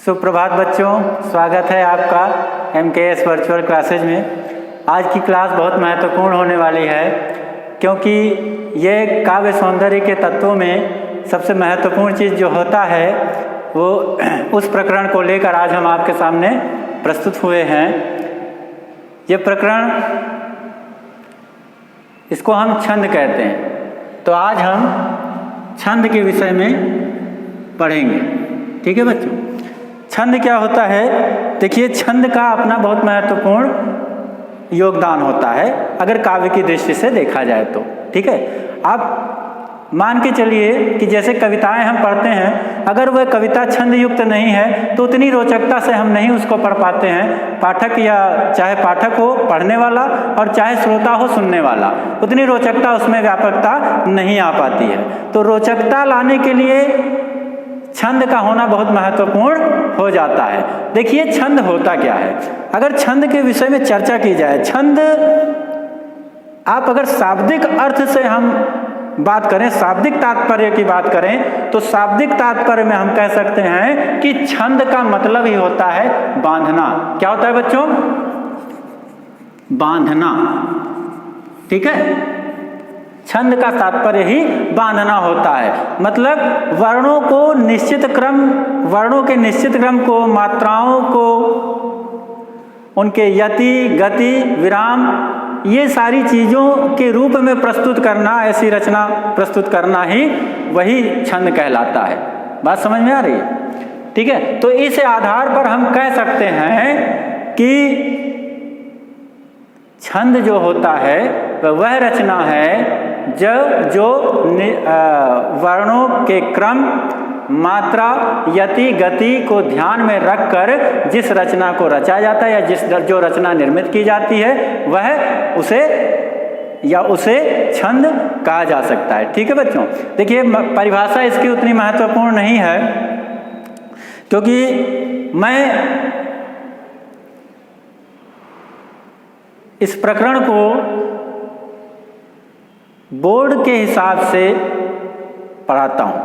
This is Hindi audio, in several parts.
सुप्रभात बच्चों, स्वागत है आपका MKS वर्चुअल क्लासेज में। आज की क्लास बहुत महत्वपूर्ण होने वाली है क्योंकि ये काव्य सौंदर्य के तत्वों में सबसे महत्वपूर्ण चीज़ जो होता है वो उस प्रकरण को लेकर आज हम आपके सामने प्रस्तुत हुए हैं। ये प्रकरण, इसको हम छंद कहते हैं। तो आज हम छंद के विषय में पढ़ेंगे। ठीक है बच्चों, छंद क्या होता है? देखिए, छंद का अपना बहुत महत्वपूर्ण योगदान होता है अगर काव्य की दृष्टि से देखा जाए तो। ठीक है, आप मान के चलिए कि जैसे कविताएं हम पढ़ते हैं, अगर वह कविता छंद युक्त नहीं है तो उतनी रोचकता से हम नहीं उसको पढ़ पाते हैं। पाठक, या चाहे पाठक हो पढ़ने वाला और चाहे श्रोता हो सुनने वाला, उतनी रोचकता उसमें व्यापकता नहीं आ पाती है। तो रोचकता लाने के लिए छंद का होना बहुत महत्वपूर्ण हो जाता है। देखिए, छंद होता क्या है? अगर छंद के विषय में चर्चा की जाए, छंद आप अगर शाब्दिक अर्थ से हम बात करें, शाब्दिक तात्पर्य की बात करें, तो शाब्दिक तात्पर्य में हम कह सकते हैं कि छंद का मतलब ही होता है बांधना। क्या होता है बच्चों? बांधना। ठीक है, छंद का तात्पर्य ही बांधना होता है। मतलब वर्णों को निश्चित क्रम, वर्णों के निश्चित क्रम को, मात्राओं को, उनके यति, गति, विराम, ये सारी चीज़ों के रूप में प्रस्तुत करना, ऐसी रचना प्रस्तुत करना ही वही छंद कहलाता है। बात समझ में आ रही है? ठीक है, तो इस आधार पर हम कह सकते हैं कि छंद जो होता है वह रचना है जो वर्णों के क्रम, मात्रा, यति, गति को ध्यान में रखकर जिस रचना को रचा जाता है या जो रचना निर्मित की जाती है वह उसे छंद कहा जा सकता है। ठीक है बच्चों, देखिए, परिभाषा इसकी उतनी महत्वपूर्ण नहीं है क्योंकि मैं इस प्रकरण को बोर्ड के हिसाब से पढ़ाता हूँ।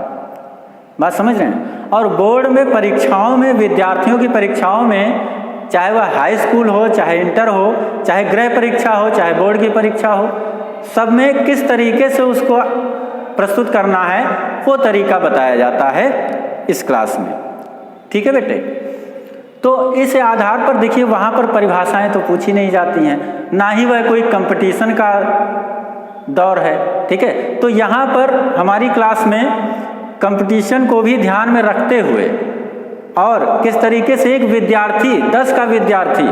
बात समझ रहे हैं? और बोर्ड में परीक्षाओं में, विद्यार्थियों की परीक्षाओं में, चाहे वह हाई स्कूल हो, चाहे इंटर हो, चाहे गृह परीक्षा हो, चाहे बोर्ड की परीक्षा हो, सब में किस तरीके से उसको प्रस्तुत करना है वो तरीका बताया जाता है इस क्लास में। ठीक है बेटे? तो इस आधार पर देखिए, वहाँ पर परिभाषाएं तो पूछी नहीं जाती हैं, ना ही वह कोई कंपटीशन का दौर है। ठीक है, तो यहाँ पर हमारी क्लास में कंपटीशन को भी ध्यान में रखते हुए और किस तरीके से एक विद्यार्थी, 10 का विद्यार्थी,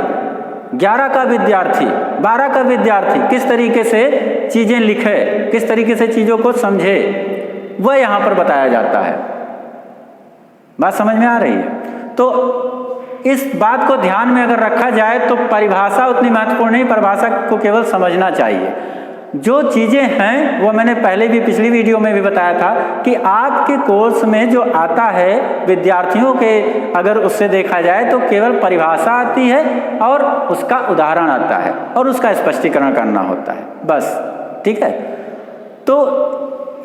11 का विद्यार्थी, 12 का विद्यार्थी किस तरीके से चीज़ें लिखे, किस तरीके से चीज़ों को समझे, वह यहाँ पर बताया जाता है। बात समझ में आ रही है? तो इस बात को ध्यान में अगर रखा जाए तो परिभाषा उतनी महत्वपूर्ण नहीं, परिभाषा को केवल समझना चाहिए। जो चीज़ें हैं वो मैंने पहले भी, पिछली वीडियो में भी बताया था कि आपके कोर्स में जो आता है विद्यार्थियों के, अगर उससे देखा जाए तो केवल परिभाषा आती है और उसका उदाहरण आता है और उसका स्पष्टीकरण करना होता है, बस। ठीक है, तो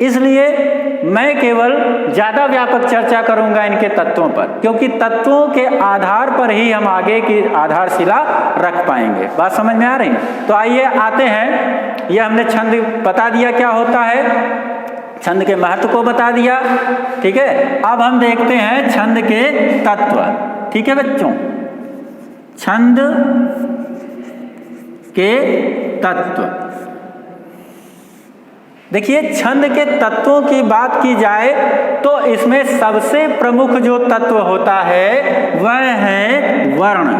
इसलिए मैं केवल ज़्यादा व्यापक चर्चा करूंगा इनके तत्वों पर, क्योंकि तत्वों के आधार पर ही हम आगे की आधारशिला रख पाएंगे। बात समझ में आ रही है? तो आइए आते हैं, यह हमने छंद बता दिया क्या होता है, छंद के महत्व को बता दिया। ठीक है, अब हम देखते हैं छंद के तत्व। ठीक है बच्चों, छंद के तत्व। देखिए, छंद के तत्वों की बात की जाए तो इसमें सबसे प्रमुख जो तत्व होता है वह है वर्ण।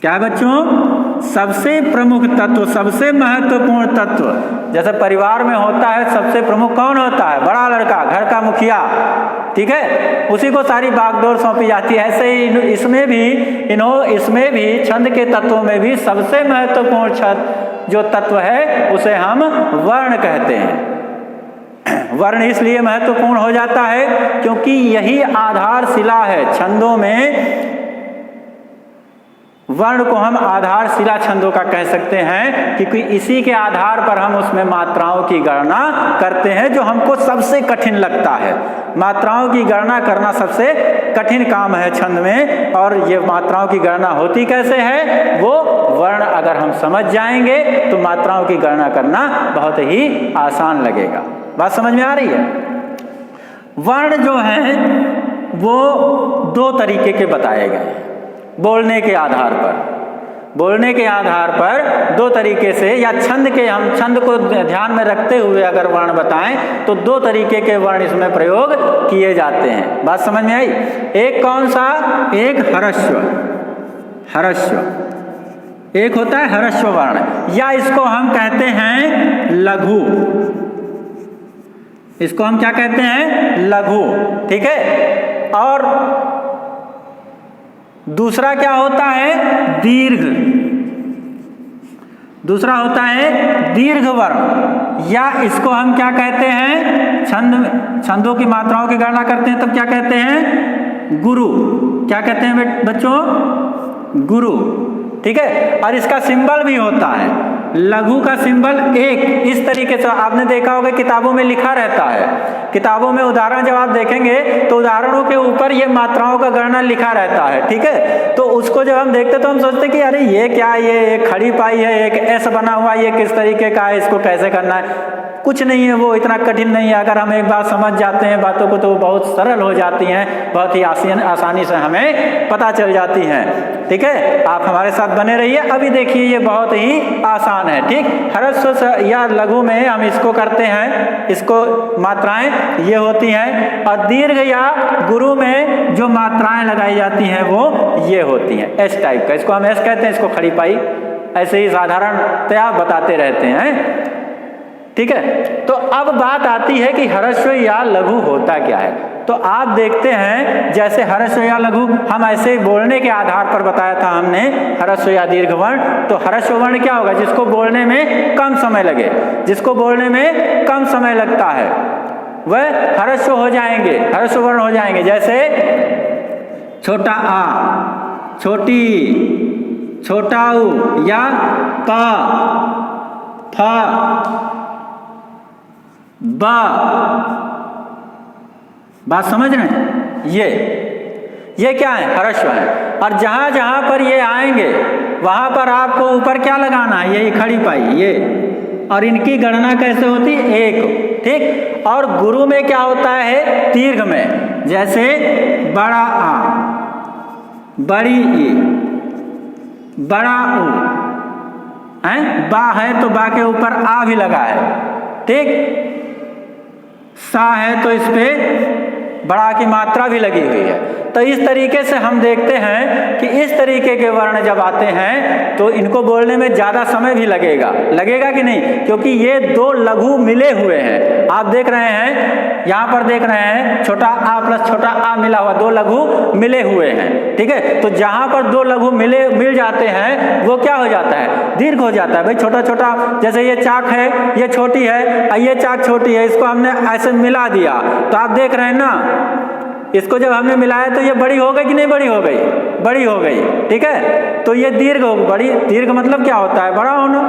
क्या बच्चों? सबसे प्रमुख तत्व, सबसे महत्वपूर्ण तत्व। जैसे परिवार में होता है, सबसे प्रमुख कौन होता है? बड़ा लड़का, घर का मुखिया। ठीक है, उसी को सारी बागडोर सौंपी जाती है। ऐसे ही इसमें भी छंद के तत्वों में भी सबसे महत्वपूर्ण जो तत्व है उसे हम वर्ण कहते हैं। वर्ण इसलिए महत्वपूर्ण हो जाता है क्योंकि यही आधारशिला है छंदों में। वर्ण को हम आधारशिला छंदों का कह सकते हैं, क्योंकि इसी के आधार पर हम उसमें मात्राओं की गणना करते हैं, जो हमको सबसे कठिन लगता है। मात्राओं की गणना करना सबसे कठिन काम है छंद में। और ये मात्राओं की गणना होती कैसे है, वो वर्ण अगर हम समझ जाएंगे तो मात्राओं की गणना करना बहुत ही आसान लगेगा। बात समझ में आ रही है? वर्ण जो है वो दो तरीके के बताए गए हैं बोलने के आधार पर। बोलने के आधार पर दो तरीके से, या छंद के, हम छंद को ध्यान में रखते हुए अगर वर्ण बताएं तो दो तरीके के वर्ण इसमें प्रयोग किए जाते हैं। बात समझ में आई? एक कौन सा? एक ह्रस्व, ह्रस्व एक होता है ह्रस्व वर्ण, या इसको हम कहते हैं लघु। इसको हम क्या कहते हैं? लघु। ठीक है। और दूसरा क्या होता है? दीर्घ। दूसरा होता है दीर्घ वर्ण, या इसको हम क्या कहते हैं? छंदों की मात्राओं की गणना करते हैं तब क्या कहते हैं? गुरु। क्या कहते हैं बच्चों? गुरु। ठीक है। और इसका सिंबल भी होता है, लघु का सिंबल एक, इस तरीके से आपने देखा होगा किताबों में लिखा रहता है। किताबों में उदाहरण जब आप देखेंगे तो उदाहरणों के ऊपर ये मात्राओं का गणना लिखा रहता है। ठीक है। तो उसको जब हम देखते तो हम सोचते कि अरे ये क्या, ये एक खड़ी पाई है, एक एस बना हुआ, ये किस तरीके का है, इसको कैसे करना है? कुछ नहीं है, वो इतना कठिन नहीं है। अगर हम एक बार समझ जाते हैं बातों को तो वो बहुत सरल हो जाती हैं, बहुत ही आसानी से हमें पता चल जाती हैं। ठीक है। आप हमारे साथ बने रहिए। अभी देखिए ये बहुत ही आसान है। ठीक। ह्रस्व या लघु में हम इसको करते हैं, इसको मात्राएं ये होती हैं, और दीर्घ या गुरु में जो मात्राएं लगाई जाती हैं वो ये होती हैं, एस टाइप का। इसको हम एस कहते हैं, इसको खड़ी पाई, ऐसे ही साधारणतया बताते रहते हैं। ठीक है। तो अब बात आती है कि ह्रस्व या लघु होता क्या है। तो आप देखते हैं जैसे ह्रस्व या लघु हम ऐसे ही बोलने के आधार पर बताया था हमने, ह्रस्व या दीर्घ वर्ण। तो ह्रस्व वर्ण क्या होगा? जिसको बोलने में कम समय लगे, जिसको बोलने में कम समय लगता है वह ह्रस्व हो जाएंगे, ह्रस्व वर्ण हो जाएंगे। जैसे छोटा आ, छोटी, छोटा उ, या प, फ, बा। बात समझ रहे हैं? ये क्या है? ह्रस्व है। और जहां जहां पर ये आएंगे वहां पर आपको ऊपर क्या लगाना है? यही खड़ी पाई, ये। और इनकी गणना कैसे होती है? एक। ठीक। और गुरु में क्या होता है? दीर्घ में। जैसे बड़ा आ, बड़ी ई, बड़ा उ है, बा है तो बा के ऊपर आ भी लगा है। ठीक। सा है तो इस पे बड़ा की मात्रा भी लगी हुई है। तो इस तरीके से हम देखते हैं कि इस तरीके के वर्ण जब आते हैं तो इनको बोलने में ज़्यादा समय भी लगेगा कि नहीं? क्योंकि ये दो लघु मिले हुए हैं। आप देख रहे हैं, यहाँ पर देख रहे हैं छोटा आ प्लस छोटा आ मिला हुआ, दो लघु मिले हुए हैं। ठीक है। तो जहाँ पर दो लघु मिल जाते हैं वो क्या हो जाता है? दीर्घ हो जाता है। भाई छोटा छोटा, जैसे ये चाक है, ये छोटी है, ये चाक छोटी है, इसको हमने ऐसे मिला दिया तो आप देख रहे हैं ना, इसको जब हमने मिलाया तो ये बड़ी हो गई कि नहीं? बड़ी हो गई, बड़ी हो गई। ठीक है। तो ये दीर्घ हो, बड़ी, दीर्घ मतलब क्या होता है? बड़ा होना।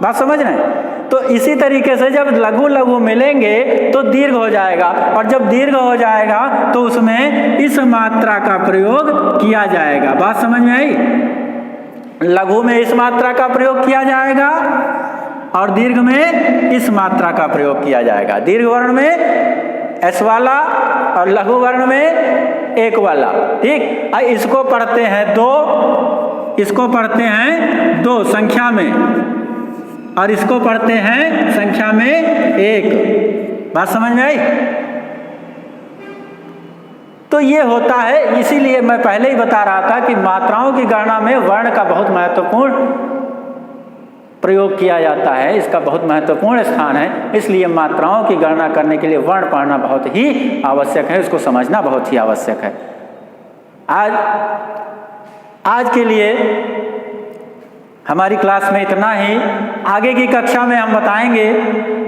बात समझ रहे हैं? तो इसी तरीके से जब लघु लघु मिलेंगे तो दीर्घ हो जाएगा, और जब दीर्घ हो जाएगा तो उसमें इस मात्रा का प्रयोग किया जाएगा। बात समझ में आई? लघु में इस मात्रा का प्रयोग किया जाएगा और दीर्घ में इस मात्रा का प्रयोग किया जाएगा। दीर्घ वर्ण में एस वाला और लघु वर्ण में एक वाला। ठीक। इसको पढ़ते हैं दो, इसको पढ़ते हैं दो संख्या में, और इसको पढ़ते हैं संख्या में एक। बात समझ में आई? तो ये होता है। इसीलिए मैं पहले ही बता रहा था कि मात्राओं की गणना में वर्ण का बहुत महत्वपूर्ण प्रयोग किया जाता है, इसका बहुत महत्वपूर्ण स्थान है। इसलिए मात्राओं की गणना करने के लिए वर्ण पढ़ना बहुत ही आवश्यक है, उसको समझना बहुत ही आवश्यक है। आज के लिए हमारी क्लास में इतना ही। आगे की कक्षा में हम बताएंगे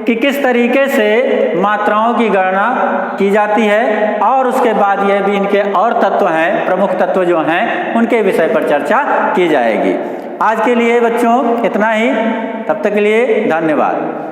कि किस तरीके से मात्राओं की गणना की जाती है, और उसके बाद यह भी इनके और तत्व हैं, प्रमुख तत्व जो हैं उनके विषय पर चर्चा की जाएगी। आज के लिए बच्चों इतना ही, तब तक के लिए धन्यवाद।